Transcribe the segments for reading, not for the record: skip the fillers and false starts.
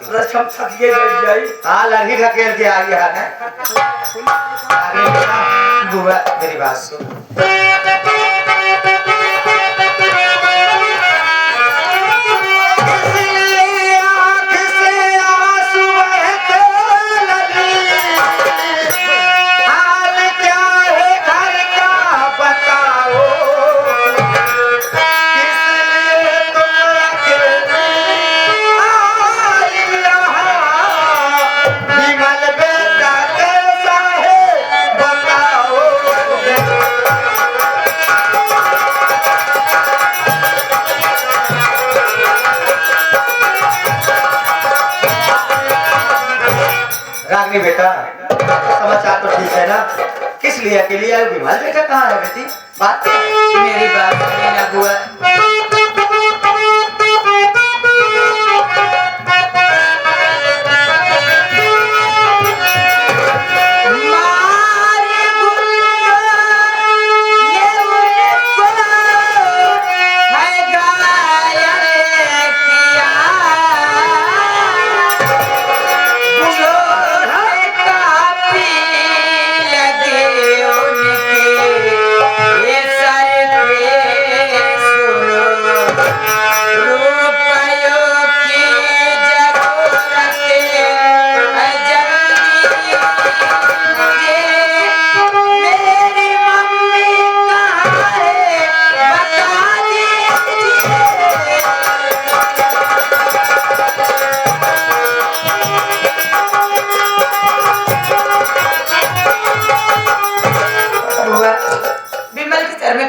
रसम थकिए बैठ जाई। हाँ लड़की ढकेल के आ गया है। आगे बेटा बुआ मेरी बात सुन। रागनी बेटा समाचार तो ठीक है ना? किस लिए अकेली आई? विमल बेटा कहाँ है बेटी? बात क्या है? मेरी बात सुनिए ना बुआ।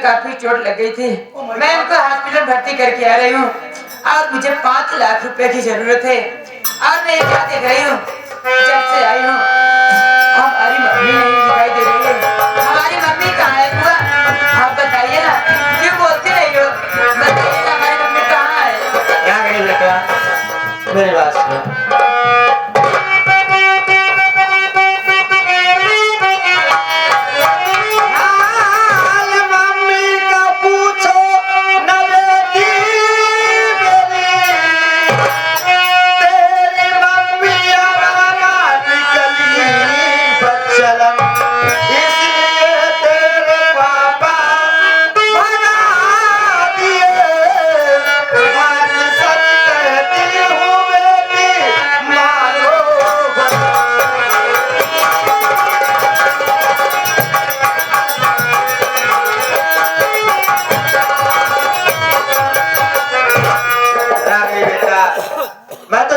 काफी चोट लग गई थी। मैं उनको हॉस्पिटल भर्ती करके आ रही हूँ और मुझे 5 लाख रुपए की जरूरत है और मैं क्या देख रही हूँ, जब से आई हूँ हमारी मम्मी नहीं दिखाई दे रही है। हमारी मम्मी कहाँ है बुआ? आप बताइए ना, क्यों बोलती रही हो? बताइए ना हमारी मम्मी कहाँ है? क्या गई बेटा मेरी बात सुन।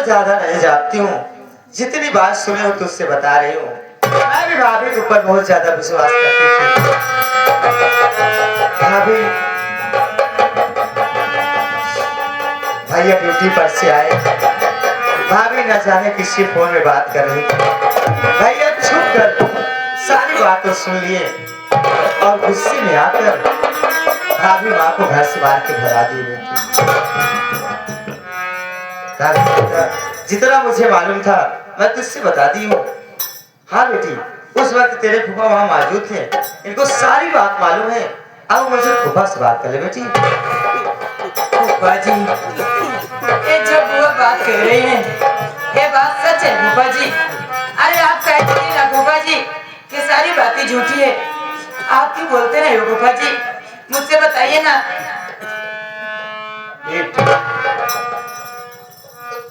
ज्यादा नहीं जानती हूँ, जितनी बात सुने हो तुझसे बता रही हूँ। मैं भी भाभी के ऊपर बहुत ज्यादा विश्वास करती थी। भाभी भैया ड्यूटी पर से आए, भाभी न जाने किसी फोन में बात कर रही थी। भैया छुप कर सारी बात तो सुन लिए और गुस्से में आकर भाभी माँ को घर से बाहर के भगा दी। जितना मुझे मालूम था मैं तुझसे बता दी हूँ। हाँ बेटी, उस वक्त तेरे फूफा वहाँ मौजूद थे, इनको सारी बात मालूम है। अब मुझे फूफा से बात कर ले बेटी। फूफा जी, ये जो बुआ बात कह रही है ये बात सच है फूफा जी? अरे आप कहते हैं ना फूफा जी कि सारी बातें झूठी है, आप क्यों बोलते नहीं हो फूफा जी? मुझसे बताइए ना।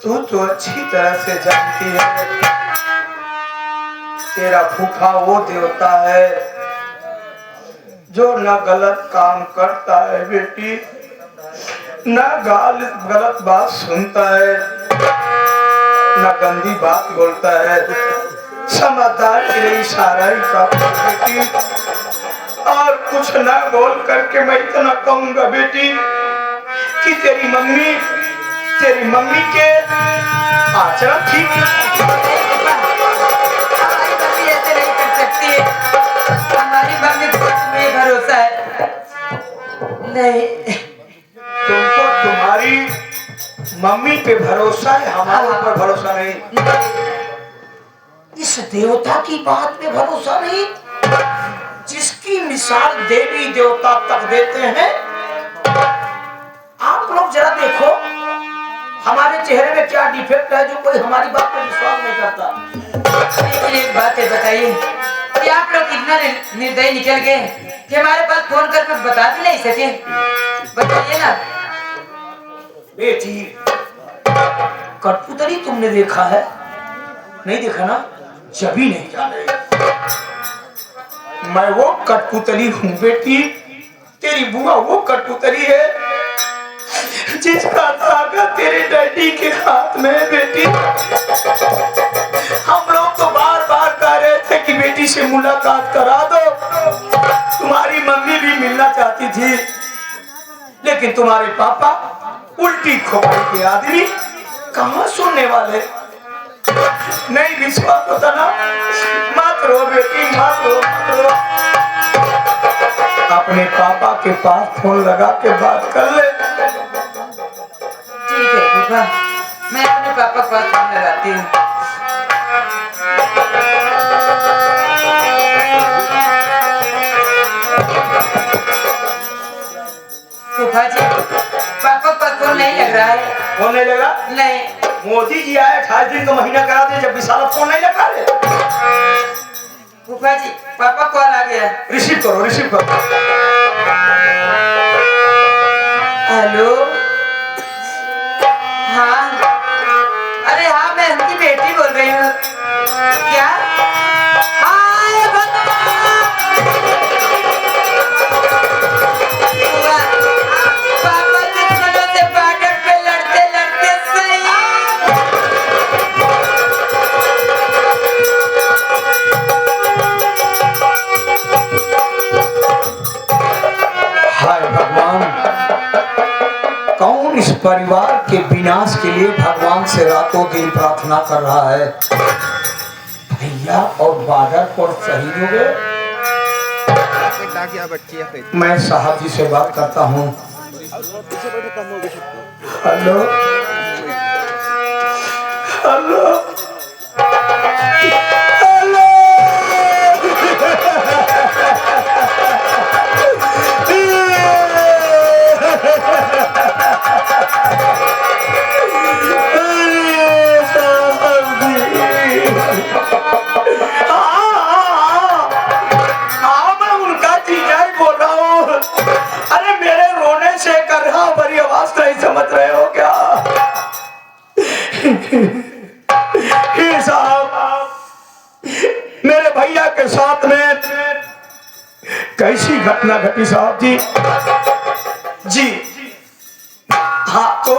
तू तो अच्छी तरह से जानती है तेरा फूफा वो देवता है जो न गलत काम करता है बेटी, न गलत बात सुनता है, न गंदी बात बोलता है। समझदार के लिए इशारा ही काफी बेटी। और कुछ न बोल करके मैं इतना कहूंगा बेटी कि तेरी मम्मी के आचरण ठीक हमारी मम्मी ऐसे नहीं कर सकती है। हमारी मम्मी को तुम्हें भरोसा है नहीं? तुमको तुम्हारी मम्मी पे भरोसा है, हमारे ऊपर भरोसा नहीं। इस देवता की बात पे भरोसा नहीं जिसकी मिसाल देवी देवता तक देते हैं। आप लोग जरा देखो, हमारे चेहरे में क्या डिफेक्ट है जो कोई हमारी बात पर विश्वास नहीं करता। लेकिन एक बात है, बताइए कि आप लोग इतना निर्दयी निकल गए कि हमारे पास फोन कर कुछ बता भी नहीं सके। बताइए ना। बेटी, कठपुतली तुमने देखा है? नहीं देखा ना? जब ही नहीं जाने। मैं वो कठपुतली हूँ बेटी, तेरी बुआ वो कठपुतली है जिसका धागा तेरे डैडी के हाथ में है बेटी। हम लोग तो बार बार कह रहे थे कि बेटी से मुलाकात करा दो, तुम्हारी मम्मी भी मिलना चाहती थी, लेकिन तुम्हारे पापा उल्टी खोपड़ी के आदमी कहाँ सुनने वाले। नहीं विश्वास होता ना? मत रो बेटी, मत रो, मत रो। अपने पापा के पास फोन लगा के बात कर ले। ठीक है फूफा, मैं अपने पापा को फोन लगाती हूँ। फूफा जी, पापा का फोन नहीं लग रहा है। फोन नहीं लगा? नहीं। मोदी जी आए 28 दिन का महीना करा दिए, जब विशाल फोन नहीं लगा रहे। फूफा जी, पापा कॉल आ गया। रिसीव करो, रिसीव करो। हेलो, हाँ, अरे हाँ, मैं उनकी बेटी बोल रही हूँ। क्या? हाय भगवान! पापा दुश्मनों से बॉर्डर पे लड़ते लड़ते सही। हाय भगवान, कौन इस परिवार के विनाश के लिए भगवान से रातों दिन प्रार्थना कर रहा है? भैया और बॉर्डर पर शहीद हो गए। मैं साहब जी से बात करता हूँ। Hello, hello, hello. मैं उनका जीजा ही बोल रहा हूँ। अरे मेरे रोने से कर रहा बड़ी आवाज नहीं समझ रहे हो क्या? हे साहब, मेरे भैया के साथ में कैसी घटना घटी साहब जी? जी हाँ, तो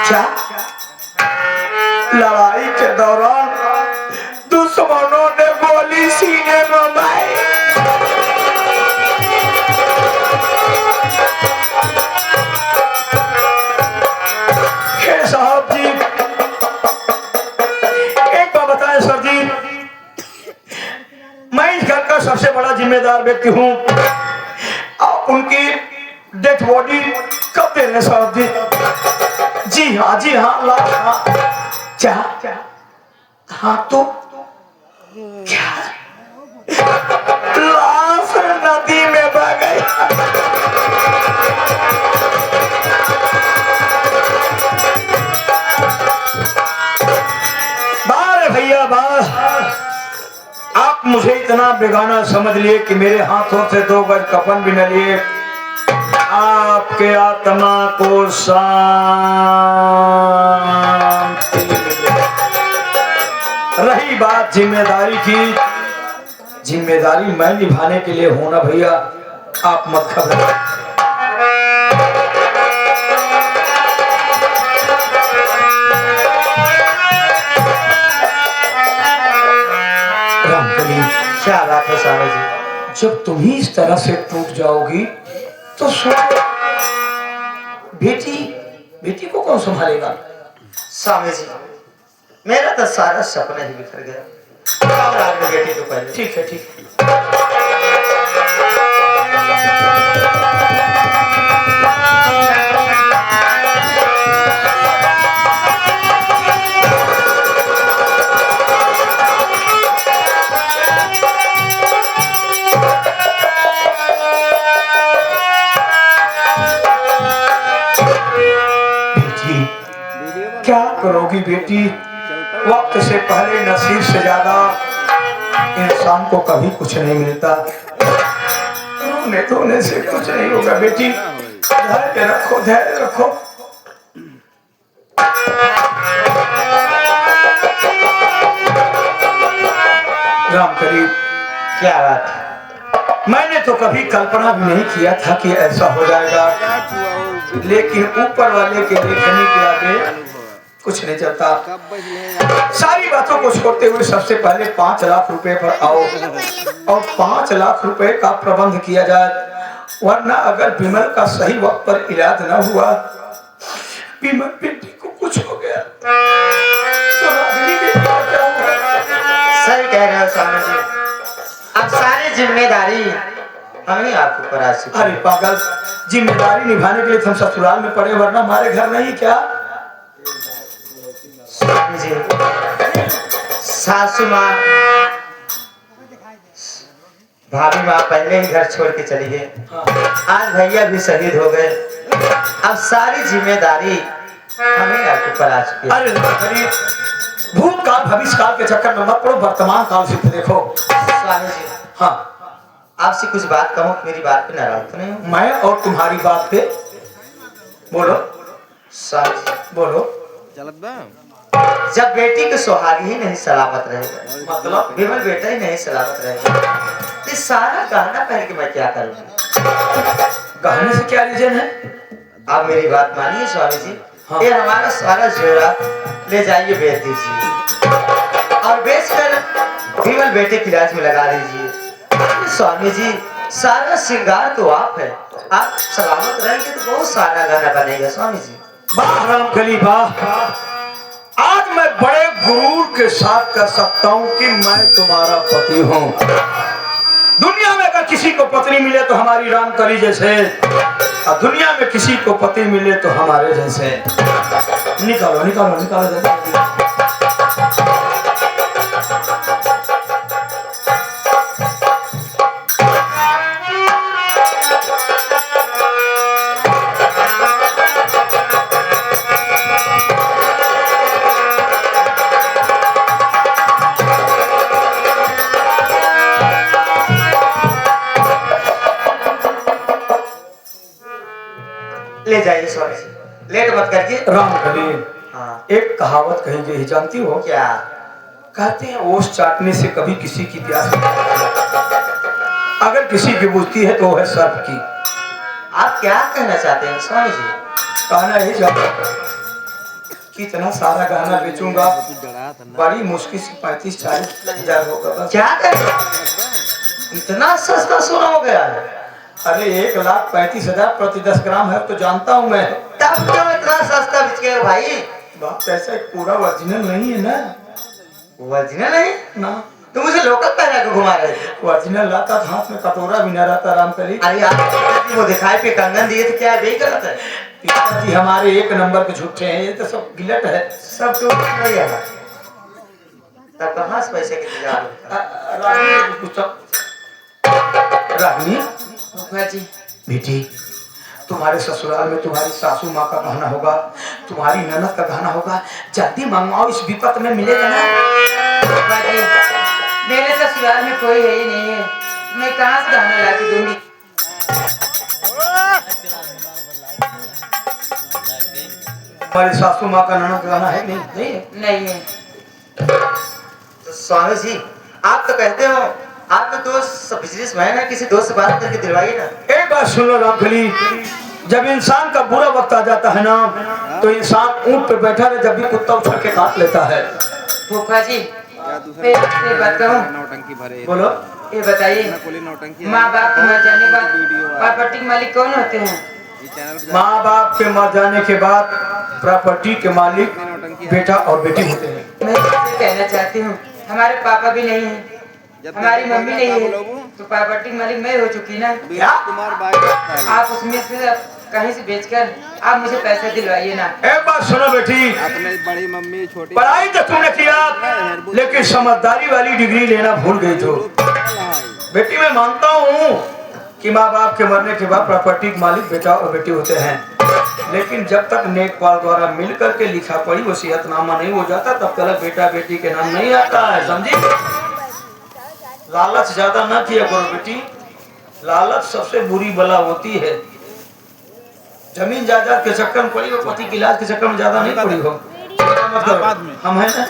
क्या लड़ाई के दौरान दुश्मनों ने गोली सीने में मारी। हे साहब जी, एक बात बताएं सर जी, मैं इस घर का सबसे बड़ा जिम्मेदार व्यक्ति हूँ। आप उनकी डेथ बॉडी कब दे रहे साहब जी? जी हाँ, जी हाँ, लाश। हाँ, क्या? हाँ, तो क्या? लाश नदी में बह गई। बार भैया बार, आप मुझे इतना बेगाना समझ लिए कि मेरे हाथों से 2 गज कफन भी न लिए। आपके आत्मा को शांति मिले। रही बात जिम्मेदारी की, जिम्मेदारी मैं निभाने के लिए हूं ना भैया, आप मत घबराइए। रामकली, क्या बात है साहब जी? जब तुम ही इस तरह से टूट जाओगी तो बेटी, बेटी को कौन संभालेगा? स्वामी जी, मेरा तो सारा सपना ही बिखर गया। और आपने बेटी को पहले। ठीक है, ठीक है। होगी बेटी, वक्त से पहले नसीब से ज्यादा इंसान को कभी कुछ नहीं मिलता। रोने धोने से कुछ नहीं होगा बेटी, धैर्य रखो, धैर्य रखो। राम करीब, क्या बात है? मैंने तो कभी कल्पना भी नहीं किया था कि ऐसा हो जाएगा, लेकिन ऊपर वाले के देखने के आगे कुछ नहीं चलता। सारी बातों को छोड़ते हुए सबसे पहले 5 लाख रुपए पर आओ और 5 लाख रुपए का प्रबंध किया जाए, वरना अगर विमल का सही वक्त पर इलाज न हुआ, विमल बेटी को कुछ हो गया तो रागिनी बेटी का क्या होगा? सही कह रहे हो स्वामी जी, अब सारी जिम्मेदारी हमें आपके ऊपर आ चुकी है। अरे पागल, जिम्मेदारी निभाने के लिए हम ससुराल में पड़े, वरना हमारे घर नहीं क्या? स्वामी जी, सासू माँ, भाभी माँ पहले ही घर छोड़ के चली गई, आज भैया भी शहीद हो गए, अब सारी जिम्मेदारी हमें आपके ऊपर आ चुकी है। अरे गरीब, भूतकाल भविष्य काल के चक्कर में मत पड़ो, वर्तमान काल से देखो। स्वामी जी, हाँ, आपसे कुछ बात कहूँ, मेरी बात पे नाराज तो नहीं हो? मैं और तुम्हारी बात पे बोलो। स्वामी जी, बोलो। जब बेटी के सुहागी ही नहीं सलामत रहेगा, मतलब विमल बेटा ही नहीं सलामत रहेगा, तो सारा गहना पहन के मैं क्या करूँगा? गहने से क्या रीजन है? आप मेरी बात मानिए स्वामी जी, हाँ। ये हमारा सारा जेवरा ले जाइए, बेच दीजिए और बेचकर विमल बेटे की इलाज में लगा दीजिए। स्वामी जी, सारा श्रृंगार तो आप है, आप सलामत रहेंगे तो बहुत सारा गहना बनेगा। स्वामी जी, वाह राम कली वाह, आज मैं बड़े गुरूर के साथ कह सकता हूँ कि मैं तुम्हारा पति हूँ। दुनिया में अगर किसी को पत्नी मिले तो हमारी रामकली जैसे, और दुनिया में किसी को पति मिले तो हमारे जैसे। निकालो निकालो निकालो जल्दी। ले जाइए स्वामी जी, लेट मत करिए। रामकली, हाँ, एक कहावत कही गई जानती हो? क्या? कहते हैं ओस चाटने से कभी किसी की प्यास नहीं बुझती। अगर किसी की बुझती है तो वो है सर्प की। आप क्या कहना चाहते हैं स्वामी जी? कहना यही चाहता हूं कि इतना सारा गहना बेचूंगा, बड़ी मुश्किल से 35-40 हजार होगा बस। क्या करें? इतना सस्ता सोना हो गया है? अरे 1,35,000 प्रति 10 ग्राम है तो जानता हूँ मैं। तब क्यों इतना सस्ता बिक गया भाई? बात ऐसा पूरा ओरिजिनल नहीं है ना। ओरिजिनल नहीं ना, तो मुझे लोकल पहना के घुमा रहे थे। ओरिजिनल लाता था, हाथ में कटोरा भी न रहता रामकली। अरे आप वो दिखाई पे कंगन दिए थे, क्या यही गलत है? पिताजी हमारे एक नंबर के झूठे हैं, ये तो सब गिलट है। सब तो नहीं है। तब कहाँ से पैसे के इंतजार होता? रागिनी फूफा जी, बेटी, तुम्हारे ससुराल में तुम्हारी सासू माँ का गहना होगा, तुम्हारी ननद का गहना होगा, जल्दी मंगवाओ, इस विपत में मिलेगा ना। फूफा जी, मेरे ससुराल में कोई है ही नहीं है, मैं कहाँ से गहना ला के दूंगी? तुम्हारी सासू माँ का ननद का गहना है नहीं? नहीं है। नहीं है। तो स्वामी जी, आप तो कहते हो आपके दोस्त बिजनेसमैन है, किसी दोस्त से बात करके दिलवाइए ना। एक बात सुन लो रामकली, जब इंसान का बुरा वक्त आ जाता है ना, तो इंसान ऊंट पे बैठा रहे, जब भी कुत्ता उछल के काट लेता है। फूफा जी, मैं एक बात कहूँ? बोलो। ये बताइए, माँ बाप के मर जाने के बाद प्रॉपर्टी के मालिक कौन होते हैं? माँ बाप के मर जाने के बाद प्रॉपर्टी के मालिक बेटा और बेटी होते हैं। मैं इससे कहना चाहती हूँ, हमारे पापा भी नहीं है, हमारी मम्मी नहीं है, तो प्रॉपर्टी मालिक मैं हो चुकी ना। क्या? आप उसमें से कहीं से बेचकर आप मुझे पैसे दिलवाइए ना। एक बात सुनो बेटी, अपने बड़ी मम्मी छोटी पढ़ाई तो तुमने किया, लेकिन समझदारी वाली डिग्री लेना भूल गई तो। बेटी मैं मानता हूँ कि माँ बाप के मरने के बाद प्रॉपर्टी के मालिक बेटा और बेटी होते हैं, लेकिन जब तक नेकपाल द्वारा मिल करके लिखा पढ़ी वसीयतनामा नहीं हो जाता तब तक बेटा बेटी के नाम नहीं आता है, समझी। लालच ज्यादा ना किया करो बेटी, लालच सबसे बुरी बला होती है। जमीन जायदाद के चक्कर में पड़ी हो, पति की लाज के चक्कर में ज्यादा नहीं पड़ी हो। हम है ना,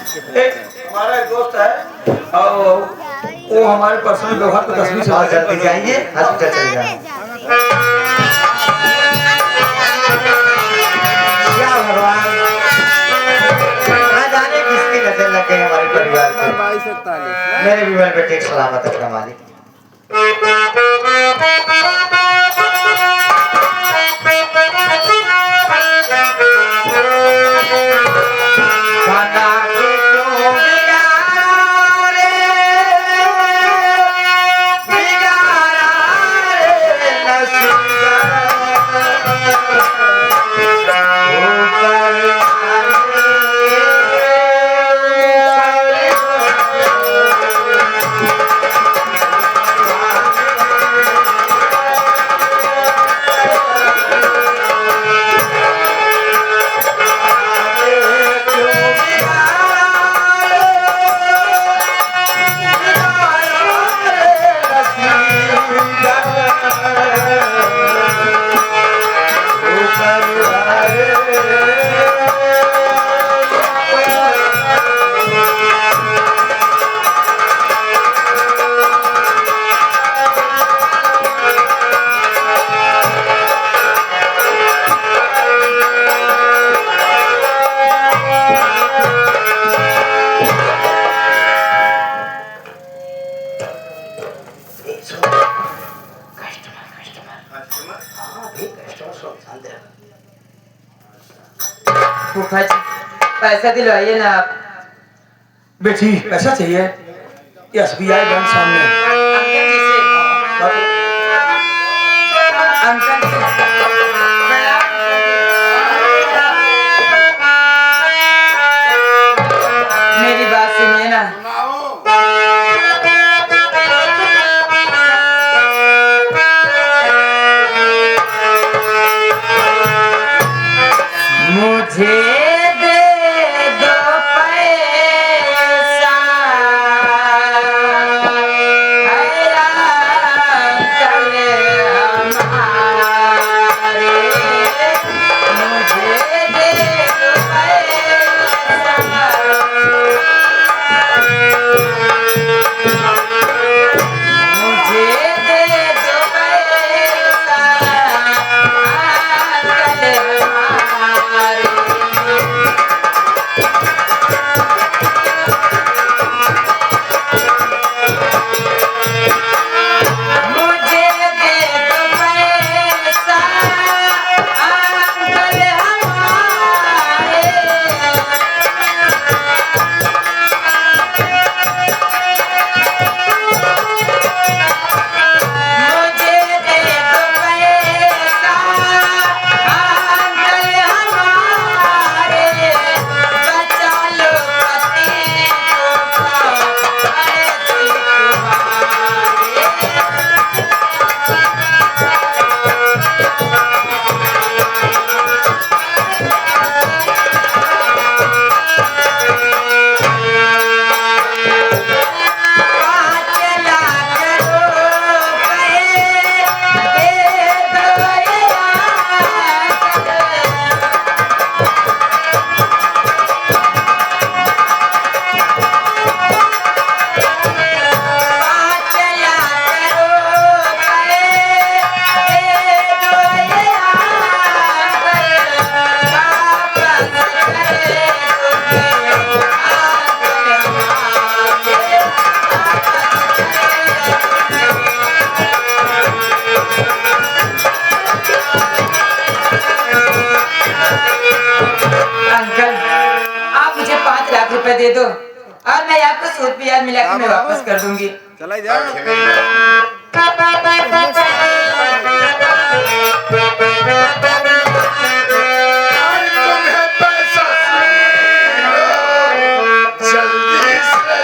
हमारा एक दोस्त है और वो हमारे पर्सनल व्यवहार को 10-20 बहुत जल्दी जाइए, हॉस्पिटल चले जाइए। क्या भगवान, ना जाने किसकी नजर लग गई हमारे परिवार पे। मेरे विमल बेटे की सलामत रखना मालिक। फूफा जी पैसा दिलवाइए ना आप। बेटी पैसा चाहिए, SBI बैंक सामने। अंकल जी से, अंकल जी, मेरी बात सुनिए ना। मुझे दे दो पैसा, हैया कल हमारे, मुझे दे दो पैसा, मुझे दे दो पैसा, कल हमारे। मुझे दे दो पैसा, अंकल हमारे, मुझे दे दो पैसा, अंकल हमारे, बचा लो पति को ऐसी तुम्हारे। पाँच लाख रुपए दे दो पाँच लाख रुपए दे दो वापस करे अंकल, आप मुझे 5 लाख रुपए दे दो और मैं आपको सूद ब्याज मिला के मैं वापस कर दूंगी। चला जा। तुम्हें पैसा जल्दी से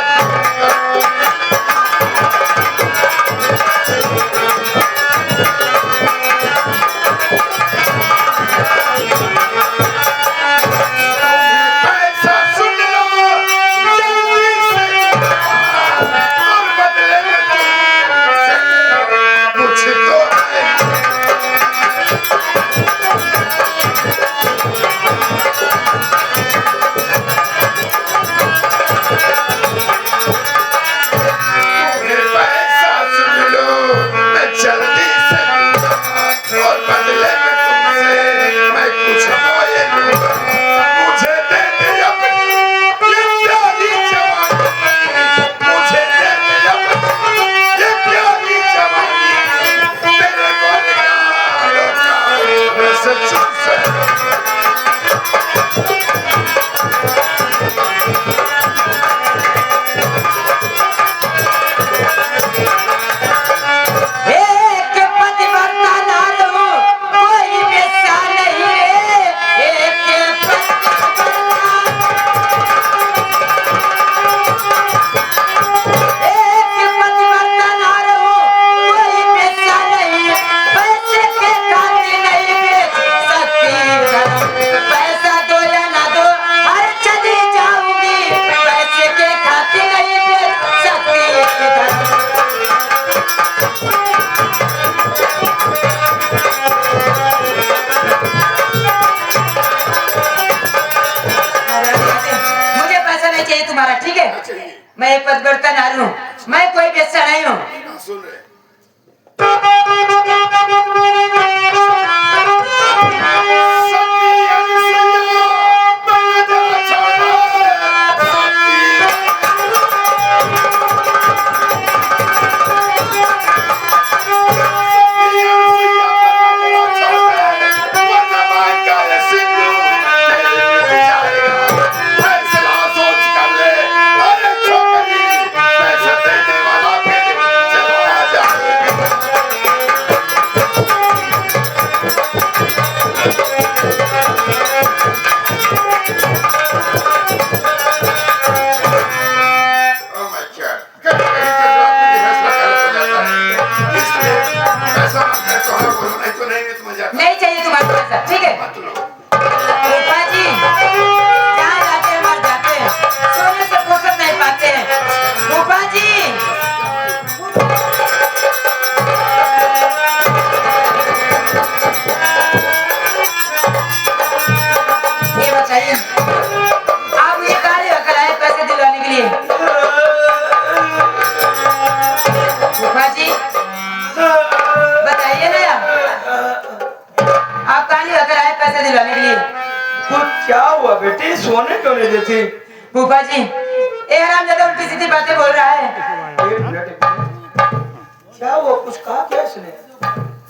नहीं चाहिए तुम्हारा, ठीक है? चाहिए मैं एक पतिव्रता नारी हूँ, मैं कोई बेस्या नहीं हूँ। सुन रहे नहीं चाहिए तुम्हारा पैसा, ठीक है? फूफा जी जहाँ जाते हैं मर जाते हैं, सोने से फुर्सत नहीं पाते हैं। फूफा जी ये बताइए, आप मुझे कहाँ लेकर आए पैसे दिलवाने के लिए? फूफा जी बताइए ना यार, आप कहाँ लेकर आए पैसे दिलवाने के लिए? कुछ क्या हुआ बेटी, सोने क्यों नहीं देती? फूफा जी ये हरामजादा उल्टी सीधी बातें बोल रहा है। एक मिनट, एक मिनट। क्या हुआ, कुछ कहा क्या इसने?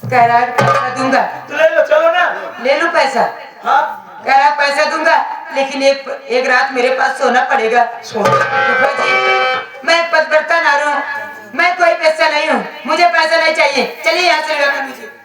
कह रहा है पैसा दूंगा, तो ले लो, चलो ना। ले लूं पैसा। हाँ कह रहा है पैसा दूंगा लेकिन एक रात मेरे पास सोना पड़ेगा। सोना? फूफा जी मैं पतिव्रता नारी हूँ, मैं कोई पैसा नहीं हूँ, मुझे पैसा नहीं चाहिए। चलिए यहाँ से लेकर मुझे।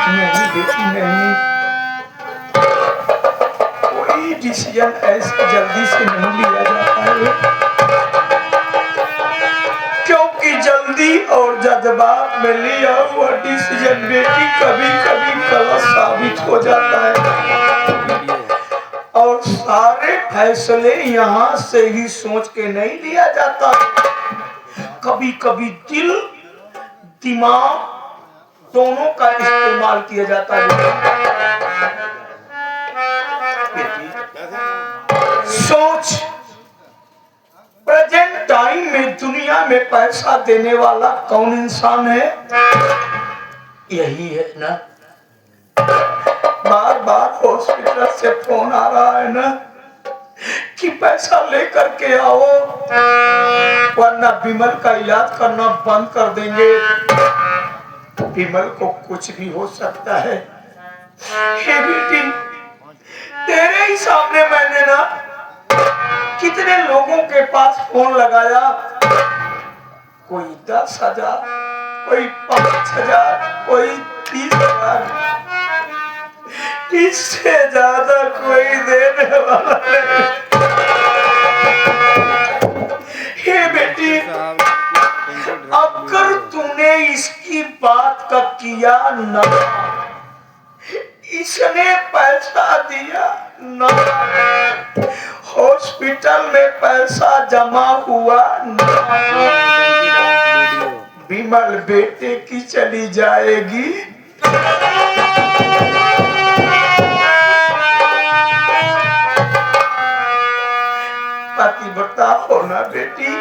नहीं बेटी नहीं, कोई डिसीजन ऐसे जल्दी से नहीं लिया जाता है, क्योंकि जल्दी और जज्बात में लिया हुआ डिसीजन बेटी कभी कभी गलत साबित हो जाता है। और सारे फैसले यहाँ से ही सोच के नहीं लिया जाता, कभी कभी दिल दिमाग दोनों का इस्तेमाल किया जाता है। बेटी सोच, प्रेजेंट टाइम में दुनिया में पैसा देने वाला कौन इंसान है? यही है ना। बार बार हॉस्पिटल से फोन आ रहा है ना कि पैसा लेकर के आओ वरना विमल का इलाज करना बंद कर देंगे। विमल को कुछ भी हो सकता है। हे बेटी, तेरे ही सामने मैंने ना कितने लोगों के पास फोन लगाया, कोई 10,000, कोई 5,000, कोई 30,000, इससे ज्यादा कोई देने वाला नहीं। हे बेटी, अगर तूने इसकी बात का किया ना, इसने पैसा दिया ना, हॉस्पिटल में पैसा जमा हुआ ना, विमल बेटे की चली जाएगी। पतिव्रता होना बेटी,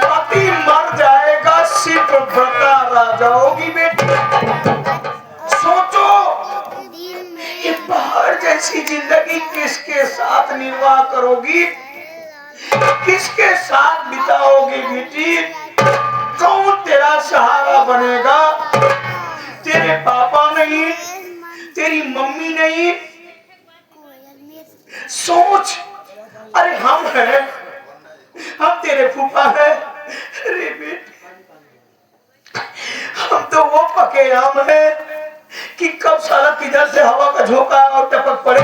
पति मर जाएगा सिर्फ व्रता रह जाओगी बेटी। सोचो ये पहाड़ जैसी जिंदगी किसके साथ निर्वाह करोगी, किसके साथ बिताओगी बेटी? कौन तेरा सहारा बनेगा? तेरे पापा नहीं, तेरी मम्मी नहीं। सोच, अरे हम हैं, हम तेरे फूफा हैं। अरे बेटी, हम तो वो पके आम हैं कि कब साला किधर से हवा का झोंका और टपक पड़े।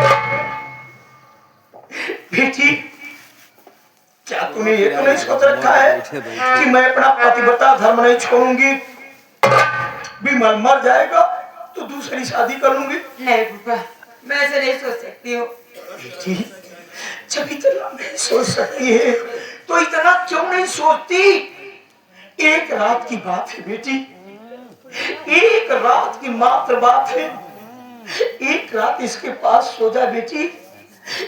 बेटी क्या तूने ये तो नहीं सोच रखा है कि मैं अपना पतिव्रता धर्म नहीं छोड़ूंगी, विमल मर जाएगा तो दूसरी शादी कर लूंगी? नहीं फूफा, मैं ऐसे नहीं सोच सकती हूँ। बेटी, जब इतना नहीं सोच सकती है तो इतना क्यों नहीं सोचती? एक रात की बात है बेटी, एक रात की मात्र बात है। एक रात इसके पास सो जा बेटी,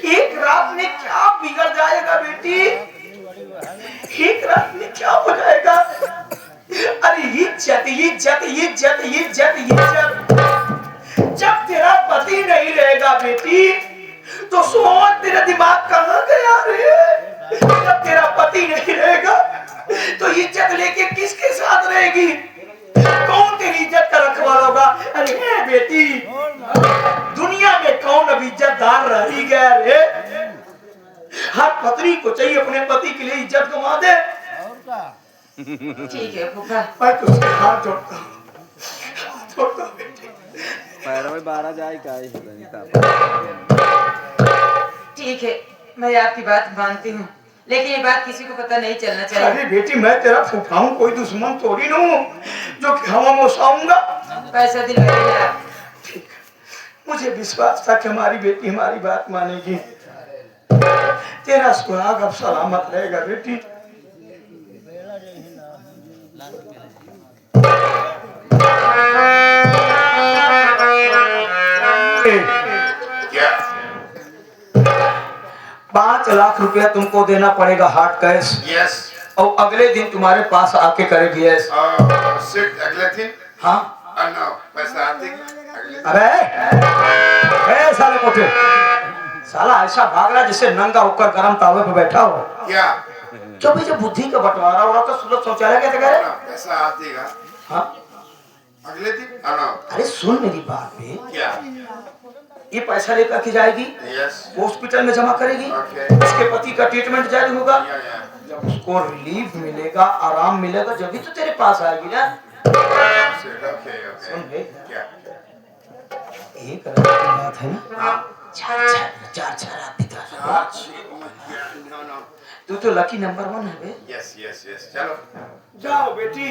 एक रात में क्या बिगड़ जाएगा बेटी? एक रात में क्या हो जाएगा? अरे इज्जत इज्जत इज्जत इज्जत इज्जत। जब तेरा पति नहीं रहेगा बेटी तो सोच तेरा दिमाग कहाँ गया रे? जब तेरा पति नहीं रहेगा तो इज्जत लेके किसके साथ रहेगी? कौन तेरी इज्जत का रखवाला होगा? अरे बेटी, दुनिया में कौन अब इज्जतदार रह ही गया रे? हर पत्नी को चाहिए अपने पति के लिए इज्जत कमा दे। ठीक है फूफा, मैं तुझसे हाथ जोड़ता हूँ बेटी। पैरों में 12 जाए का ही ठीक है, मैं आपकी बात मानती हूँ, लेकिन ये बात किसी को पता नहीं चलना चाहिए। अरे बेटी, मैं तेरा फूफा हूँ, कोई दुश्मन थोड़ी न हूँ जो हवा मोसाऊंगा। पैसा दिलवाइए आप। ठीक, मुझे विश्वास था कि हमारी बेटी हमारी बात मानेगी। तेरा सुहाग अब सलामत रहेगा बेटी। क्या? 5 लाख रुपया तुमको देना पड़ेगा हार्ड कैश, यस। और अगले दिन तुम्हारे पास आके करेगी यस। सिट अगले दिन? हाँ। नो, पैसा आते अगले दिन। अबे साले मोटे, साला ऐसा भाग रहा जैसे नंगा होकर गरम तावे पे बैठा हो। क्या? क्यों भाई, जब बुद्धि का बंटवारा हो रहा तो सुलभ शौचालय कैसे करे? पैसा आतेगा हाँ, अगले दिन? नो। अरे सुन मेरी बात में, क्या? ये पैसा लेकर के जाएगी, यस। हॉस्पिटल में जमा करेगी, ओके। उसके पति का ट्रीटमेंट जारी होगा। या। जब उसको रिलीफ मिलेगा, आराम मिलेगा, जब भी तो तेरे पास आएगी ना। ओके। सुन बे, क्या? एक रात की बात है ना, हाँ। 4 रात बिता। नो। तू तो लकी नंबर 1 है बे। यस। चलो जाओ बेटी,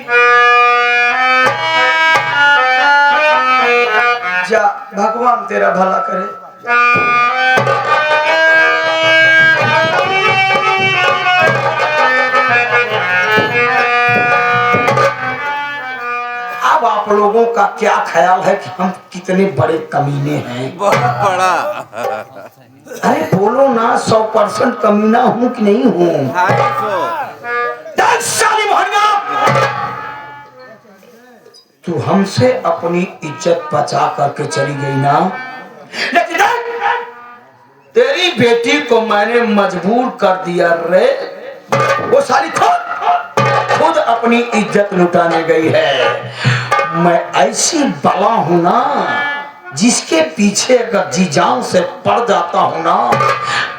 जा, भगवान तेरा भला करे। अब आप लोगों का क्या ख्याल है कि हम कितने बड़े कमीने हैं? बहुत बड़ा। अरे बोलो ना, 100% कमीना हूँ कि नहीं हूँ? 250। साली मोहनिया, तू हमसे अपनी इज्जत बचा करके चली गई ना, लेकिन तेरी बेटी को मैंने मजबूर कर दिया रे। वो साली खुद अपनी इज्जत लुटाने गई है। मैं ऐसी बला हूं ना, जिसके पीछे अगर जी जान से पड़ जाता हूं ना,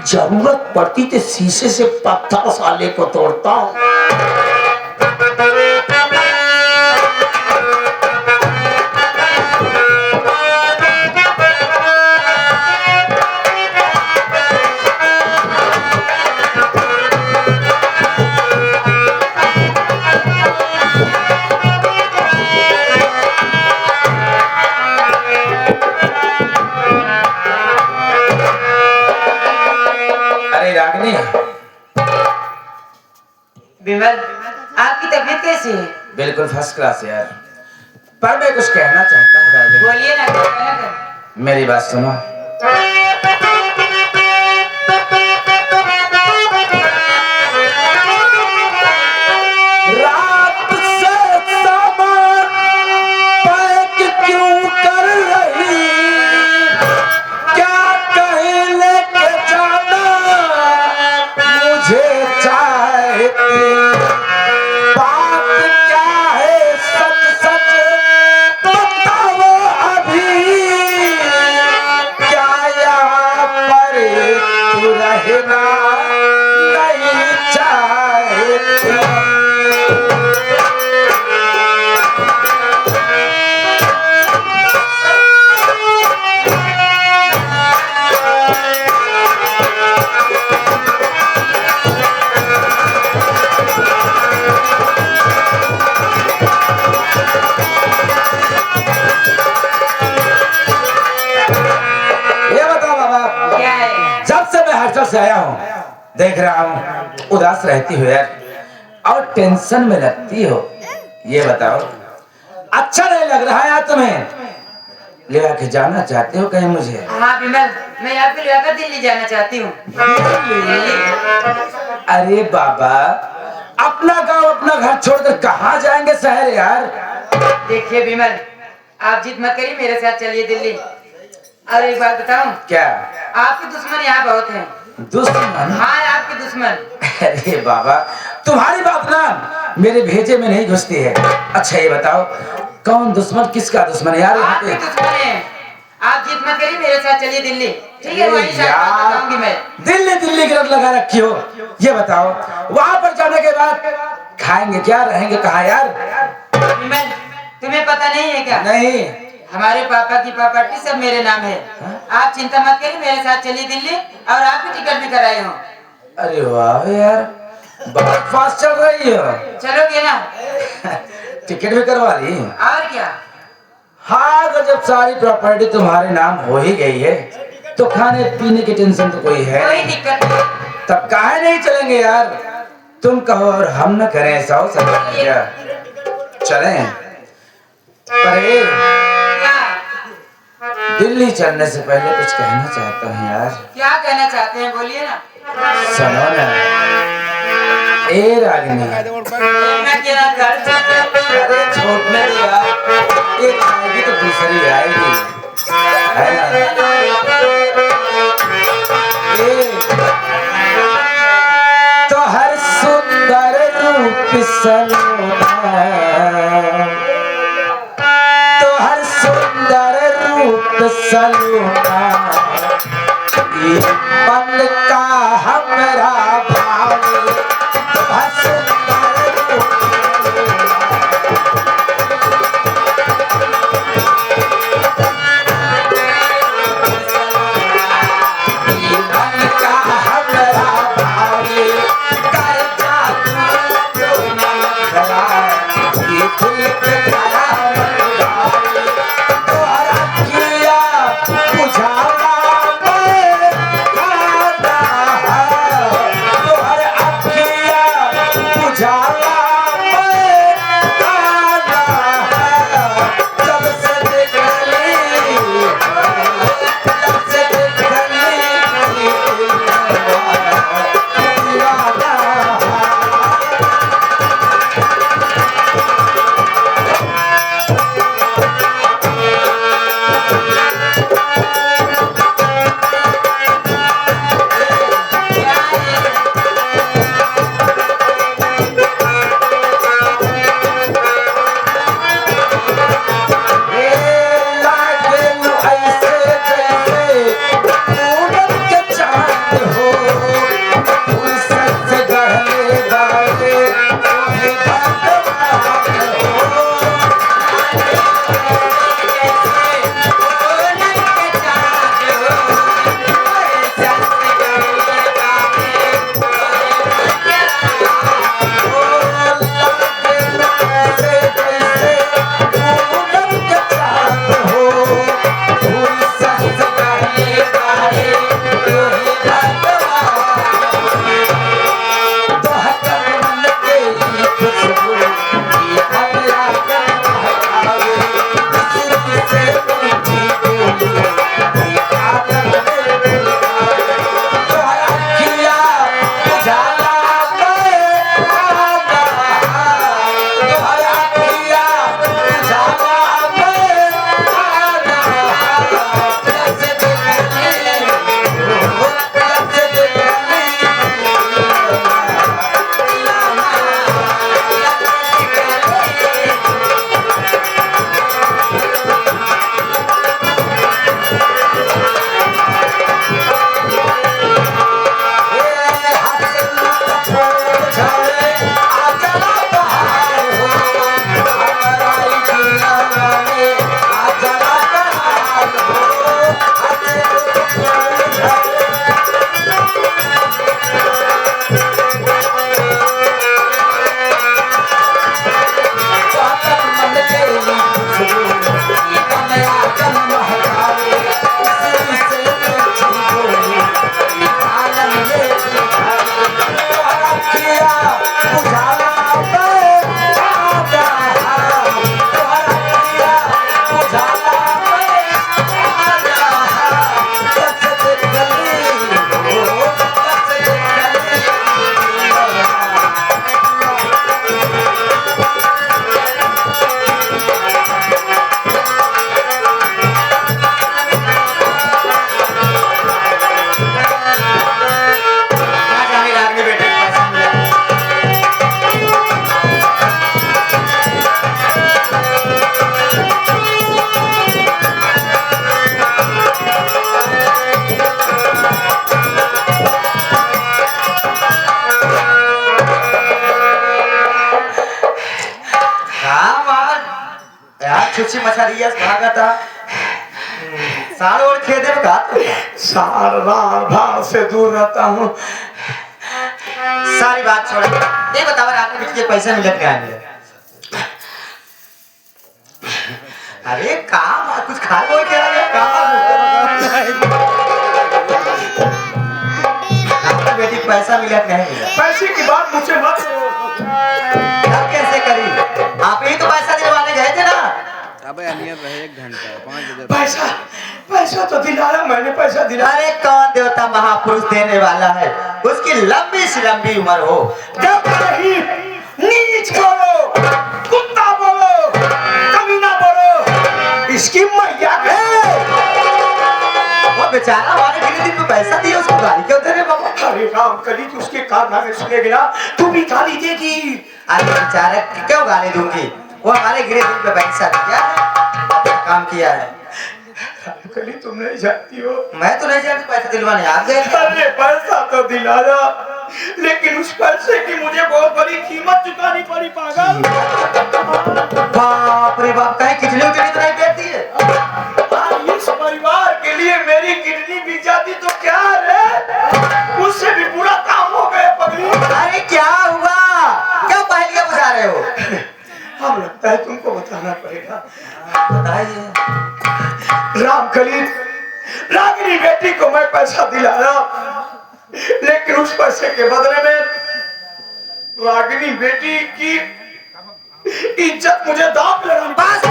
जरूरत पड़ती तो शीशे से पत्थर साले को तोड़ता हूं। रागिनी, विमल, आपकी तबीयत कैसी है? बिल्कुल फर्स्ट क्लास यार। पर मैं कुछ कहना चाहता हूँ डार्लिंग। बोलिए ना, क्या कर? मेरी बात सुनो। रात से सामान पैक क्यों कर रही, क्या कहीं लेके जाना मुझे चाहती, बात क्या है सच सच बताओ अभी, से आया हूँ, देख रहा हूँ उदास रहती हो यार और टेंशन में लगती हो। ये बताओ, अच्छा नहीं लग रहा है यार तुम्हें? ले आके जाना चाहते हो कहीं मुझे? हाँ विमल, मैं आपको लेकर दिल्ली जाना चाहती हूँ। अरे बाबा, अपना गांव अपना घर छोड़कर कहाँ जाएंगे शहर यार? देखिए विमल, आप जिद मत करिए, मेरे साथ चलिए दिल्ली। और एक बात बताऊं, क्या आपके दुश्मन यहाँ बहुत हैं। दुश्मन? हाँ, आपके दुश्मन। अरे बाबा, तुम्हारी बात ना मेरे भेजे में नहीं घुसती है। अच्छा ये बताओ, कौन दुश्मन किसका दुश्मन है यार यहाँ आपके पे? दुश्मन है। आप जिद मत करिए, मेरे साथ चलिए दिल्ली। ठीक है, वहीं साथ बात बताऊंगी मैं। दिल्ली दिल्ली की रट लगा रखी हो। ये बताओ, वहां पर जाने के बाद खाएंगे क्या, रहेंगे कहाँ यार? विमल, तुम्हें पता नहीं है क्या? नहीं। हमारे पापा की प्रॉपर्टी सब मेरे नाम है। आप चिंता मत करिए, मेरे साथ चलिए दिल्ली और आपकी टिकट भी कराई हूँ। अरे वाह यार, बहुत फास्ट चल रही हो। चलोगे ना? टिकट भी करवा ली? और क्या? हाँ, तो जब सारी प्रॉपर्टी तुम्हारे नाम हो ही गई है तो खाने पीने की टेंशन तो कोई है कोई नहीं। दिक्कत नहीं। तब काहे नहीं चलेंगे यार? तुम कहो और हम न करें, ऐसा हो सकता है क्या? चलें? अरे क्या? दिल्ली चलने से पहले कुछ कहना चाहता हूँ यार। क्या कहना चाहते हैं, बोलिए ना। सुनो ना, ए रागिनी, मैं क्या कर सकता हूँ? अरे छोड़ने दो यार, एक आएगी तो दूसरी आएगी, है ना? तो हर सुंदर रूप सलोना, तो हर सुंदर रूप सलोना, ये मन का हमरा भावे, तो हर सुंदर रूप छुच्छी मछरिया से भागा था साड़ और खेदे में कहा सार रार भार से दूर रहता हूँ। सारी बात छोड़ ये बताओ आपने बिजली के पैसे मिले क्या मिले? अरे काम कुछ खा लो क्या आपकी बेटी पैसा मिला कि नहीं मिला? पैसे की बात मुझसे मत करो। अब कैसे करी? आप ही तो पैसा दिलवाने गए थे ना? अबे अनियत रहे 1 घंटा 5 बजे पैसा पैसा तो दिलाया मैंने, पैसा दिलाया। अरे कौन देवता महापुरुष देने वाला है? उसकी लंबी से लंबी उम्र हो। जब नहीं नीच बोलो, कुत्ता बोलो, कमीना बोलो, इसकी मैया के वो बेचारा हमारे गिरदी पे पैसा दिया उसको गाली क्यों दे रहे बाबा? अरे राम कली तू उसके कारनामे सुनेगी ना तू भी गाली देगी। अरे बेचारा क्यों गाली दूंगी? वो हमारे गिरदी पे पैसा दिया है, काम किया है। कली तुम नहीं जानती हो। मैं तो नहीं जानती पैसा दिलवाने आप गए थे। अरे पैसा तो दिलाया लेकिन उस पैसे की मुझे बहुत बड़ी कीमत चुकानी पड़ी पागल। बाप रे बाप कहीं कितनी उतनी तो नहीं बेचती है? इस परिवार के लिए मेरी किडनी बिक जाती तो क्या रे, उससे भी बुरा काम हो गया पगली। अरे क्या हुआ? क्यों पहलिया बुझा रहे हो? हम लगता है तुमको बताना पड़ेगा। बताइए। रामकली रागिनी बेटी को मैं पैसा दिलाया लेकिन उस पैसे के बदले में रागिनी बेटी की इज्जत मुझे दांव लगानी। बस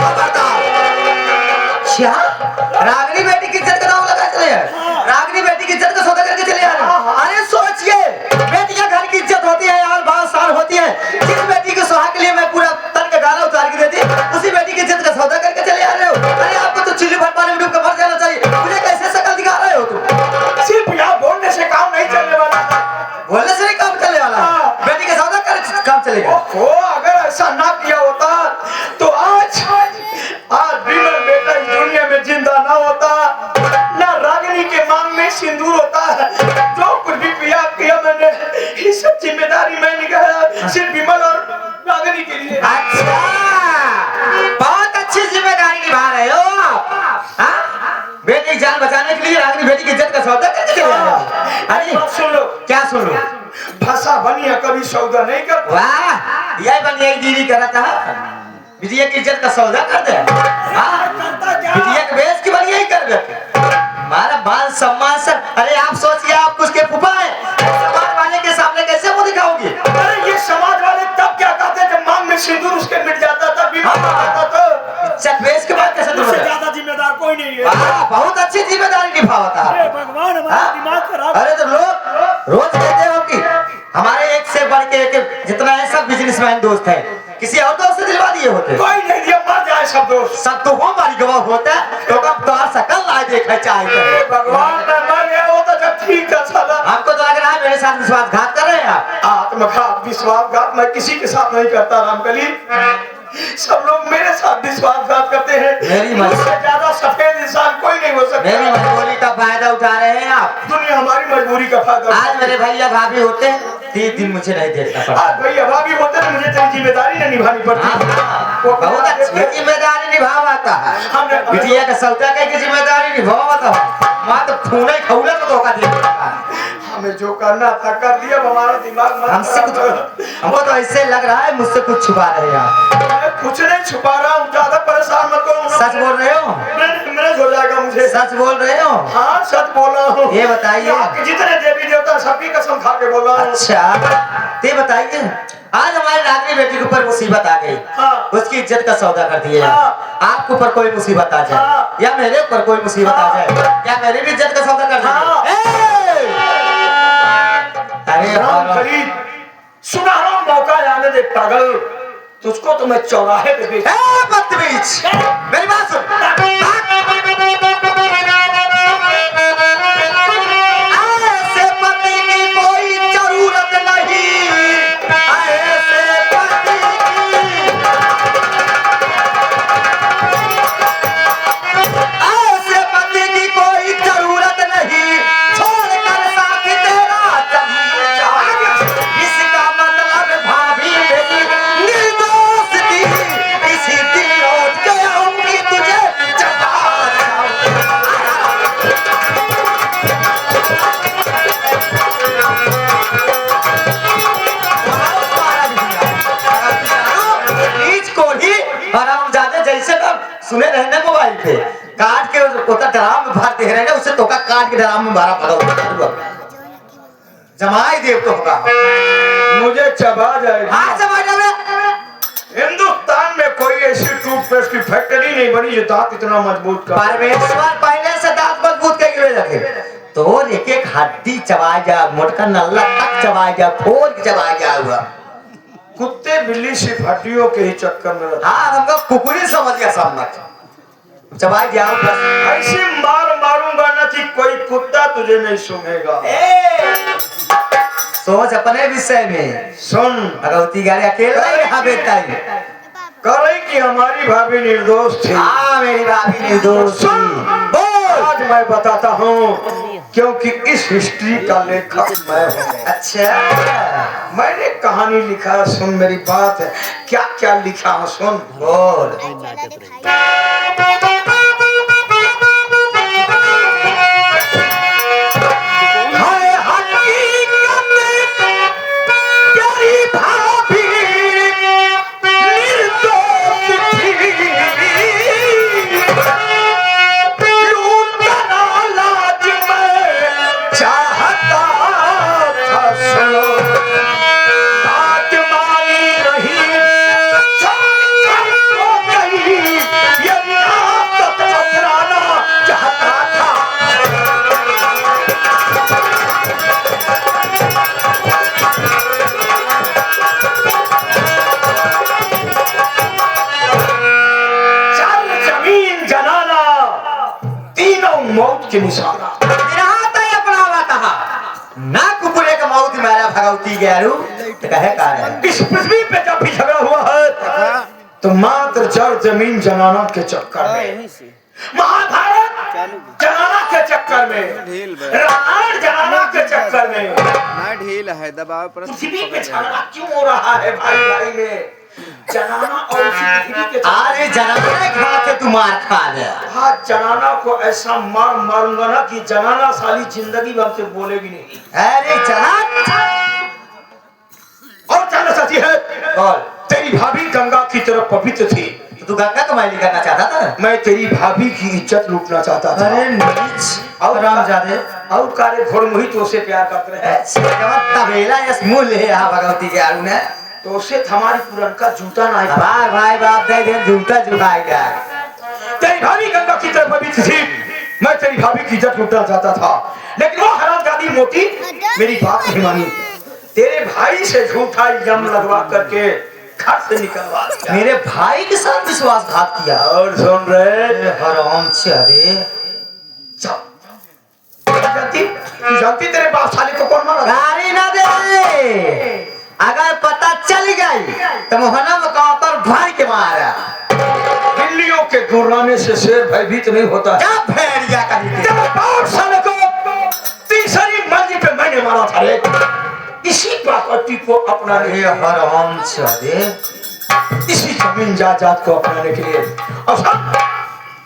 क्या? रागिनी बेटी की इज्जत का दांव लगा चले हैं? रागिनी बेटी की इज्जत का सौदा करके चले आ रहे हैं? अरे सोचिए बेटियां घर की इज्जत होती है यार, बात साल होती है। जिस बेटी के सुहाग के लिए मैं पूरा तन का गाना उतार के देती उसी बेटी की इज्जत का सौदा करके चले आ रहे हो। अरे आपको तो चिल्ली भर पानी में डूब कर मर जाना चाहिए। मुझे कैसे शकल दिखा रहे हो तुम? सिर्फ यहाँ बोलने से काम नहीं चलने वाला। बोलने से नहीं काम चलने वाला। बेटी का सौदा कर काम चलेगा। ओहो, अगर ऐसा ना किया होता तो आज विमल बेटा इस दुनिया में जिंदा ना होता, ना रागिनी के मांग में सिंदूर होता। जो कुछ भी किया मैंने ये सब जिम्मेदारी मैं निभाया सिर्फ विमल और रागिनी के लिए। अच्छा, बहुत अच्छी जिम्मेदारी निभा रहे हो आप। हाँ? बेटी की जान बचाने के लिए रागिनी बेटी की इज्जत का सौदा करके चले आ रहे हो। अरे अब सुन लो, क्या सुन लो? फंसा बनिया कभी सौदा नहीं कर। वाह, यही बनिया की गिरी करा था। बिटिया की इज्जत का सौदा कर दे। हाँ? बिटिया के बेच की बनिया ही कर दे। हमारा मान सम्मान सर। अरे आप सोचिए आप उसके फूफा है, समाज वाले के सामने कैसे मुंह दिखाओगे? अरे ये समाज वाले तब क्या कहते जब मांग में सिंदूर उसके मिट जाता था, बीमार हो जाता था। इज्जत बेच के बाद कैसे दूर उससे हो जाए? ज्यादा जिम्मेदार कोई नहीं है। वाह, बहुत अच्छी जिम्मेदारी निभाता है। अरे भगवान हमारा दिमाग खराब। अरे तो लोग रोज कहते हो कि हमारे एक से बढ़ के एक जितना है सब बिजनेसमैन दोस्त है, किसी और दोस्त से दिलवा दिए होते? कोई नहीं दिया, मर जाए सब दोस्त। सब तो वो हमारी गवाह होता है तो कब तो सकल लाए देखा चाहिए। अरे भगवान मैं मर गया होता जब ठीक था साला। हमको तो लग रहा है मेरे साथ विश्वासघात कर रहे हैं आप। आत्मघात विश्वासघात मैं किसी के साथ नहीं करता रामकली। सब लोग मेरे साथ विश्वासघात करते हैं। मेरी मर्जी। मुझसे ज्यादा सफेद इंसान कोई नहीं हो सकता। मेरी मजबूरी का फायदा उठा रहे हैं आप। दुनिया हमारी मजबूरी का फायदा। आज मेरे भैया भाभी होते 3 दिन मुझे नहीं देखना पड़ा। आज भाई अभावी होते तो मुझे तेरी जिम्मेदारी नहीं निभानी पड़ती। वो अपने बहुत आप अच्छी देखते- जिम्मेदारी निभावाता है। हमने बिटिया का सौदा करके जिम्मेदारी निभावाता है। वहाँ तो खूने खौले को धोखा दिया। हमें जो करना था कर दिया। अब हमारा दिमाग मत हमसे खराब करो। कुछ हमको तो ऐसे लग रहा है मुझसे कुछ छुपा रहे हैं आप। मैं कुछ नहीं छुपा रहा हूँ, ज्यादा परेशान मत करो। सच बोल रहे हो? मैनेज हो जाएगा मुझे। सच बोल रहे हो? हाँ सच बोल रहा हूँ। ये बताइए। आपके जितने देवी देवता सबकी कसम खा के बोल रहा हूँ। अच्छा, ये बताइए आज हमारी रागिनी बेटी के ऊपर मुसीबत आ गई। हाँ। उसकी इज्जत का सौदा कर दिए। हाँ। आपके ऊपर कोई मुसीबत आ जाए हाँ। या मेरे ऊपर कोई मुसीबत आ जाए, क्या मेरी भी इज्जत का सौदा कर हाँ। दिए? अरे राम करीब सुनहरा मौका आने दे पागल, तुझको तो मैं चौराहे पे बेच। बदतमीज, मेरी बात सुन। ऐसे पति की कोई जरूरत नहीं, ऐसे पति की, ऐसे पति की कोई जरूरत नहीं, छोड़कर साथ तेरा चली जा। इसका मतलब भाभी मेरी निर्दोष थी, इसी दिन लौट के आऊंगा। और हम ज्यादा जैसे ना सुने रहे ना मोबाइल पे काट के उतना ड्राम में भर दे रहे ना उसे टोका काट के ड्राम में भरा पड़ा जमाई देव तो होगा मुझे चबा जाएगी। हाँ जमा जावे हिंदुस्तान में कोई ऐसी टूथपेस्ट की फैक्ट्री नहीं बनी जो दांत इतना मजबूत कर। परमेश्वर पहले से दांत मजबूत करके रखे तो एक एक हड्डी चबा जा मोटका नल्ला तक चबा जा फोड़ के चबा जा हुआ कुत्ते बिल्ली सिर्फ हड्डियों के ही चक्कर में रहते। हाँ हमको कुकुरी समझ गया समझ चबा जाओ बस ऐसे मार मारूंगा ना कि कोई कुत्ता तुझे नहीं सूंघेगा। सोच अपने विषय में सुन भगवती गाड़ी अकेला ही यहाँ बेटा ही करे कि हमारी भाभी निर्दोष थी। हाँ मेरी भाभी निर्दोष थी। सुन बोल आज मैं बताता हूँ क्योंकि इस हिस्ट्री का लेखक मैं हूँ। अच्छा मैंने कहानी लिखा सुन मेरी बात है क्या क्या लिखा हूँ सुन। बोल हाय हकीकत तेरी भाभी निर्दोष थी। लूटना लाज में चाहता था सुनो बात मानी नहीं छोड़ हो गई ये नापत पकड़ाना चाहता था। चल जमीन जनाना तीनों मौत के निशाना। ना कुकुरे का मौत मारा भगवती गैरू तो कहे का है इस पृथ्वी पे जब भी झगड़ा हुआ है तो मात्र जड़ जमीन जनाना के चक्कर में। महाभारत जनाना के चक्कर में, ढील बे। रामायण जनाना के चक्कर में। ना ढील है दबाव पर पृथ्वी पे झगड़ा क्यों हो रहा है भाई भाई में? जनाना और उसी पृथ्वी के अरे जनाना खा के तू मार खा ले हाँ जनाना को ऐसा मार मारूंगा ना कि जनाना साली जिंदगी भर से बोलेगी नहीं। अरे चला और जानना चाहती है बोल तेरी भाभी गंगा की तरफ पवित्र थी। तो तू गंगा कमाई करना चाहता था मैं तेरी भाभी की इज्जत लूटना चाहता था। अरे नीच और हरामजादे और कारे घोड़ मोहित उसे प्यार करते रहे तबेला इस मूल है यहाँ भगवती के आरू ने तो उसे हमारी पुरनका जूता ना भाई भाई बाप दे दे जूता जुगाएगा तेरी भाभी गंगा की तरफ पवित्र थी। मैं तेरी भाभी की इज्जत लूटना चाहता था लेकिन वो हरामजादी मोटी मेरी बात नहीं मानी। तेरे भाई से झूठा इल्जाम लगवा करके घर से निकलवा दिया। मेरे भाई के साथ विश्वासघात किया और सुन रहे हराम चादे जानती तेरे बाप साले को कौन मारा? गाड़ी ना दे अगर पता चल गई तो मोहना मकाकर भाई के मारा बिल्लियों के गुर्राने से शेर भयभीत नहीं होता है। क्या भेड़िया कहीं के तेरे बाप साले को तीसरी मंजिल पे मैंने मारा था रे। इसी प्रॉपर्टी को अपनाने ये हराम चादे इसी जमीन जायदाद को अपनाने के लिए। और सब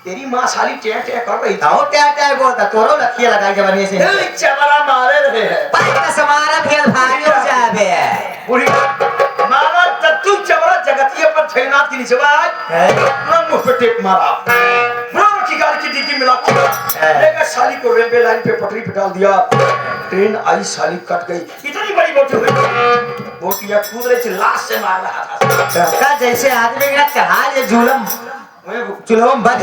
तेरी माँ साली टे टे कर रही था। ताऊ क्या क्या बोलता तोरो लखिया लगा के बनी से चमड़ा मारे रहे हैं पैसा समारा फिर भारी हो जाबे बुढ़ी मारा तू चमड़ा जगतिये पर छैनाथ की नीचे आज मुंह पे टेप मारा ब्राउन की गाड़ी की डिग्गी मिला लेकर साली को रेलवे लाइन पे पटरी पे डाल दिया। ट्रेन आई साली कट गई इतनी बड़ी बोटी हुई बोटियां कूद रही थी लाश से मार रहा था। का जैसे आदमी का चढ़ा ये झूलम चुलम बच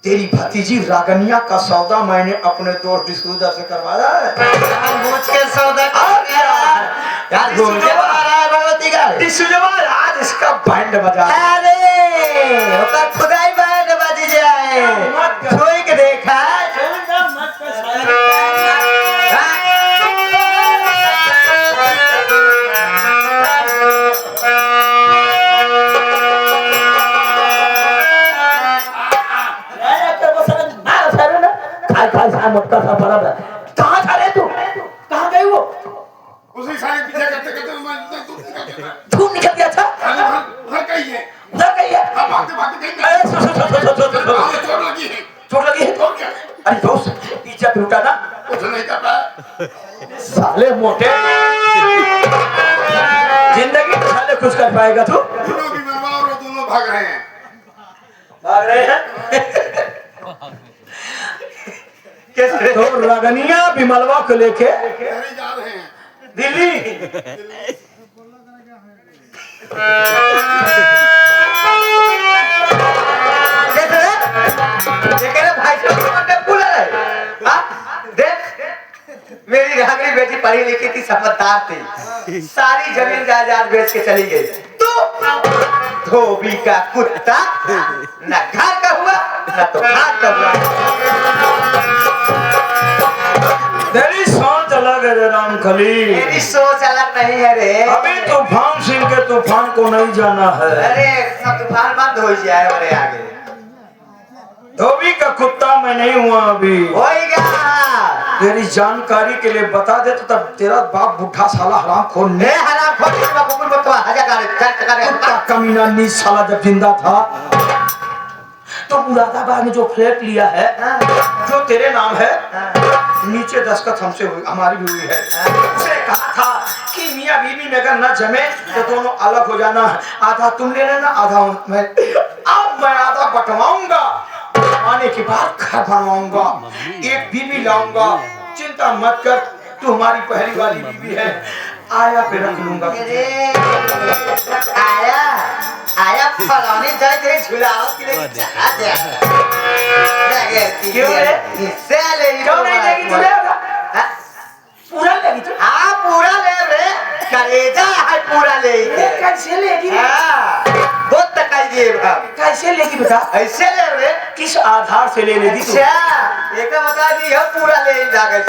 तेरी भतीजी रागनिया का सौदा मैंने अपने दोस्त डिस्कूदर से करवाया है। मुझ के सौदा यार घूम के आ रहा है भगवती का डिस्कूदर आज इसका बैंड बजा। अरे ओकर खुदाई बैंड बज जाए कोई के देखा कहाँ था रे तू? कहाँ गई वो? उसी साले पीछे करते करते मैं तू निकल गया था? घर कहीं है उधर गई है? अब भागते भागते कहीं अरे चोट लगी है चोट लगी है? और क्या अरे दोस्त इज्जत लूटा ना कुछ नहीं कर पाया साले मोटे जिंदगी में साले कुछ कर पाएगा तू? दोनों भी मरवा और वो दोनों भाग रहे हैं। भाग रहे हैं कैसे? तो रगनिया विमलवा को लेके शहरी जा रहे हैं। दिल्ली कैसे? ये कह रहे भाई साहब कौन टेम्पू ले रहे? हाँ? देख मेरी रागड़ी बेटी पढ़ी लिखी थी, समझदार थी, सारी जमीन जायदाद बेच के चली गई। तू धोबी का कुत्ता, न घर का हुआ न तो घाट का हुआ। तेरी सोच अलग है रे राम खली। मेरी सोच अलग नहीं है रे। अभी तूफान सिंह के तूफान को नहीं जाना है। अरे सब तूफान बंद हो जाए मेरे आगे। धोबी का कुत्ता मैं नहीं हुआ अभी। होएगा। तेरी जानकारी के लिए बता दे तो तब तेरा बाप बुढ़ा साला हराम खोर ने मैं हराम खोर के बाप कुकुर बतवा हजार करे कुत्ता कमीना नीच साला जब जिंदा था तो मुरादाबाद में जो फ्लैट लिया है जो तेरे नाम है, नीचे दस्तखत हमसे हुई, हमारी भी हुई है। उसे कहा था कि मियां बीवी में अगर न जमे तो दोनों अलग हो जाना, आधा तुम ले लेना आधा मैं। अब मैं आधा बंटवाऊंगा, आने के बाद घर बनवाऊंगा, एक बीवी लाऊंगा, चिंता मत कर, तू हमारी पहली वाली बीवी है। आया पे रख लूंगा। अरे आया आया फलाने जाए तेरे झुलाओ के लिए चला दे। क्यों रे? हिस्से ले क्यों नहीं लेगी तुझे? पूरा लेगी तू? हाँ पूरा ले रे, कलेजा है पूरा ले। कैसे लेगी? बहुत तकाई दिए भाव। कैसे लेगी बता? ऐसे ले रे। किस आधार से ले लेगी तू? अच्छा एक बता दी हम पूरा ले जाकर।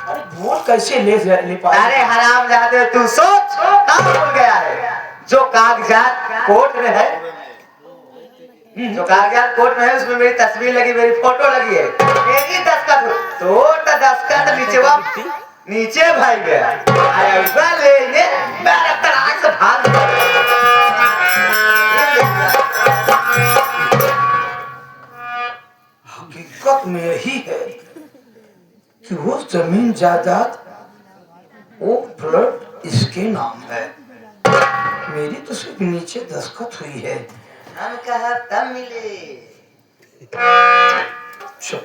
अरे वोट कैसे ले पाए? अरे हराम जाते तू सोच कहाँ भूल गया है? जो कागजात कोर्ट में है, जो कागजात कोर्ट में है उसमें मेरी तस्वीर लगी, मेरी फोटो लगी है, मेरी दस्तखत तो दस्तखत नीचे भाई गया आया लेंगे मेरा तलाक से भाग। हकीकत में यही है कि वो जमीन जायदाद वो फ्लैट इसके नाम है, मेरी तो सिर्फ नीचे दस्तखत हुई है। हम कहा तब मिले।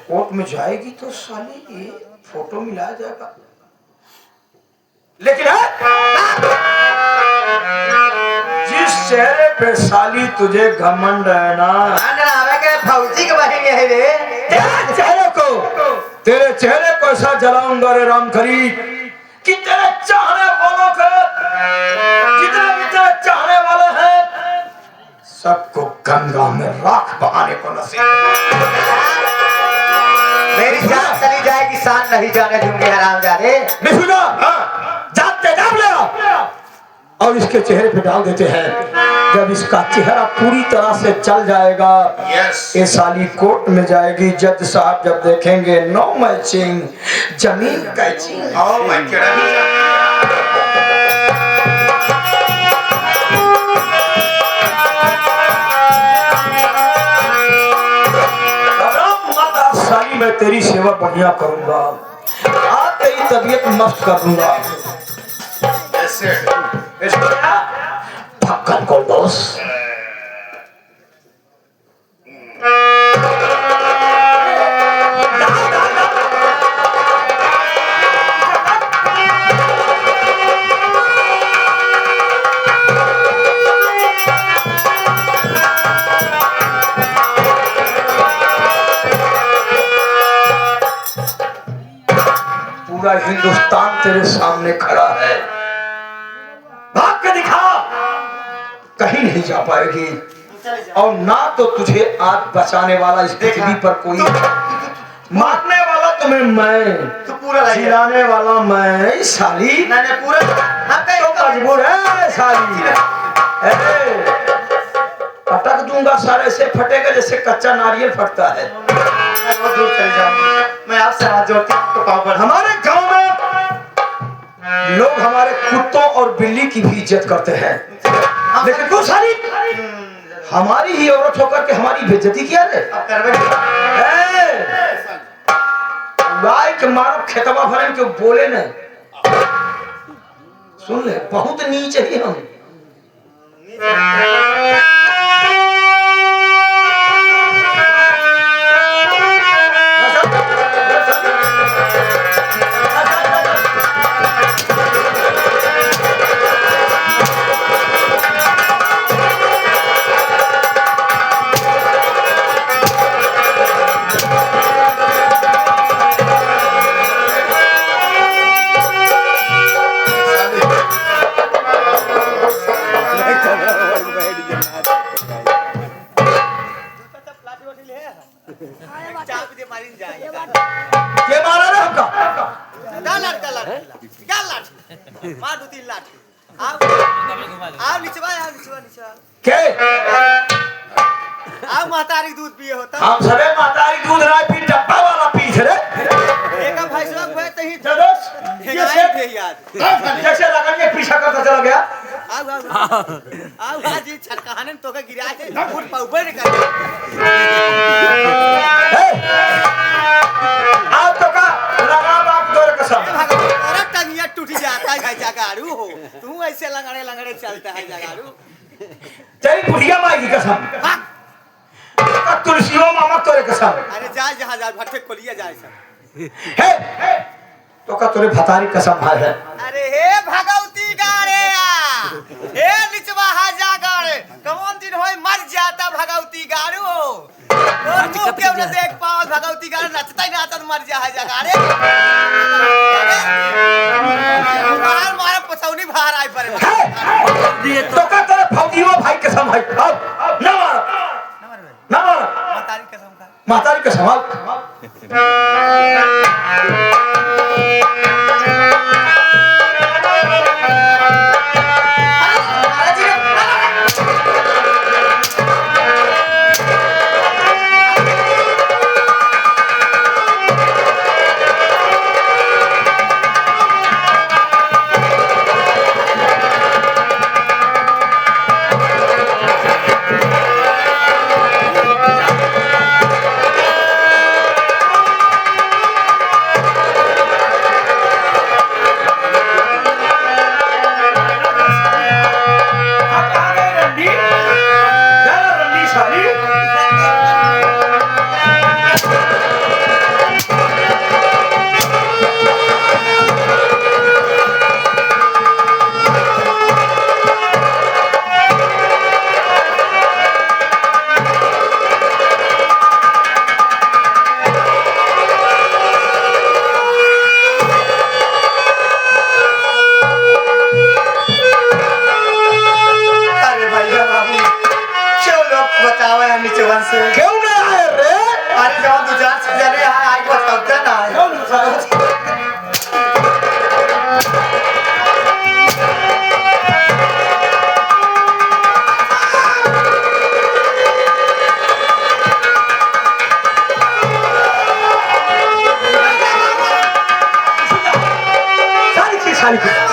कोर्ट में जाएगी तो साली ये फोटो मिलाया जाएगा, लेकिन जिस चेहरे पे साली तुझे घमंड है ना, फौजी के बहेंगे है रे। तेरे चेहरे को ऐसा जलाऊंगा रे राम खरीद कि तेरे चाहने वालों को, जितने भी तेरे चाहने वाले हैं, सबको गंगा में राख बहाने को नसीब। मेरी जान चली जाएगी, शान नहीं जाने दूंगी हरामजादे। निशुदा, जाते दाब ले और इसके चेहरे पे डाल देते हैं। जब इसका चेहरा पूरी तरह से चल जाएगा, ये साली कोर्ट में जाएगी, जज साहब जब देखेंगे नो मैचिंग, जमीन कैचिंग। साली मैं तेरी सेवा बढ़िया करूंगा, आज तेरी तबीयत मस्त कर दूंगा। ढक्कन खोल दोस्त। पूरा हिंदुस्तान तेरे सामने खड़ा है, भाग के दिखा, कहीं नहीं जा पाएगी। और ना तो तुझे आज बचाने वाला इस पृथ्वी पर कोई, मारने वाला तुम्हें मैं, तू पूरा जिलाने वाला मैं। साली मैंने पूरा तो मजबूर है साली। पटक दूंगा सारे से, फटेगा जैसे कच्चा नारियल फटता है। बहुत दूर चले जाऊंगी। मैं आपसे हाथ जोड़ती हूँ तो पाँव पर। हमारे गांव में लोग हमारे कुत्तों और बिल्ली की भी इज्जत करते हैं, लेकिन तू साली हमारी ही औरत होकर के हमारी बेइज्जती किया रे। गाय के मारो खेतवा भरन के बोले नहीं, सुन ले बहुत नीच ही हम। मारी जाए के मारा रे हमका क्या लाठ मार दो तीन लाठ आओ नीचवा के आओ महतारी दूध पिए होता हम सबे मातारी दूध ना पी डब्बा वाला पी थे रे एक भैंसवा भय तही जदोस ये से थे याद जैसे लगन के पीछा करता चला गया आओ हाजी छटकाने तो के गिरा के फुट पाउबे ने कर आप तो का लगा बाप तोरे कसम अरे टंगिया टूट जाता है जगाड़ू हो तू ऐसे लंगड़े चलता है जगाड़ू तेरी बुढ़िया माई की कसम का तुलसीओ मामा तोरे कसम अरे जा जहां जा भट्टे खोलिया जाए सब हे तो का तोरे भतारी कसम है अरे हे भगवती गाड़े हे निचवा हाजा गाड़े कौन दिन होय मर जाता भगवती गाड़ू और मुंह क्यों न देख पाओ भगवती गाड़े नचता ही नाचत मर जा हाजा गाड़े मारे पसौनी बाहर आई परे तो का तेरे फौजियो भाई कसम है अब ना मार मातारी कसम का मातारी कसम क्यों ना आए रे अरे जब तू जांच जाने आई बताते ना सारी